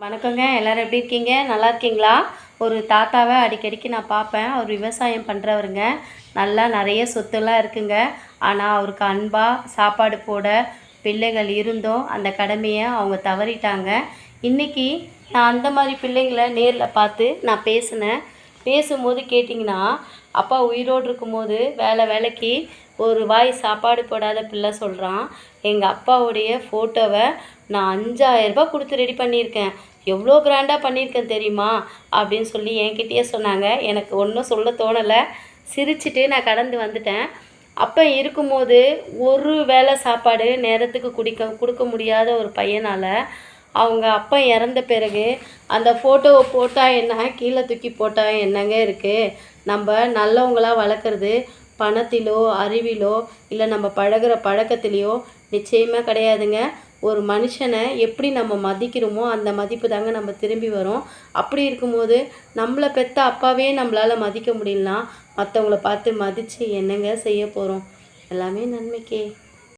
வணக்கங்க. எல்லாரும் எப்படி இருக்கீங்க? நல்லா இருக்கீங்களா? ஒரு தாத்தாவை அடிக்கடிக்கு நான் பார்ப்பேன். அவர் விவசாயம் பண்ணுறவருங்க. நல்லா நிறைய சொத்துலாம் இருக்குங்க. ஆனால் அவருக்கு அன்பா சாப்பாடு போட பிள்ளைகள் இருந்தும் அந்த கடமையை அவங்க தவறிட்டாங்க. இன்றைக்கி நான் அந்த மாதிரி பிள்ளைங்கள நேரில் பார்த்து நான் பேசினேன். பேசும்போது கேட்டிங்கன்னா, அப்பா உயிரோடு இருக்கும்போது வேலைக்கு ஒரு வாய் சாப்பாடு போடாத பிள்ளை சொல்கிறான், எங்கள் அப்பாவுடைய ஃபோட்டோவை நான் 5000 கொடுத்து ரெடி பண்ணியிருக்கேன். எவ்வளோ கிராண்டாக பண்ணியிருக்கேன் தெரியுமா? அப்படின்னு சொல்லி என்கிட்டயே சொன்னாங்க. எனக்கு ஒன்றும் சொல்ல தோணலை. சிரிச்சுட்டு நான் கடந்து வந்துட்டேன். அப்போ இருக்கும்போது ஒரு வேளை சாப்பாடு நேரத்துக்கு கொடுக்க முடியாத ஒரு பையனால் அவங்க அப்பா இறந்த பிறகு அந்த ஃபோட்டோவை போட்டால் என்ன, கீழே தூக்கி போட்டால் என்னங்க இருக்குது? நம்ம நல்லவங்களாக வளர்க்குறது பணத்திலோ அறிவிலோ இல்லை நம்ம பழகிற பழக்கத்திலையோ நிச்சயமாக கிடையாதுங்க. ஒரு மனுஷனை எப்படி நம்ம மதிக்கிறோமோ அந்த மதிப்பு தாங்க நம்ம திரும்பி வரும். அப்படி இருக்கும்போது நம்மளை பெற்ற அப்பாவே நம்மளால் மதிக்க முடியலனா மற்றவங்கள பார்த்து மதித்து என்னங்க செய்ய போகிறோம்? எல்லாமே நன்மைக்கே.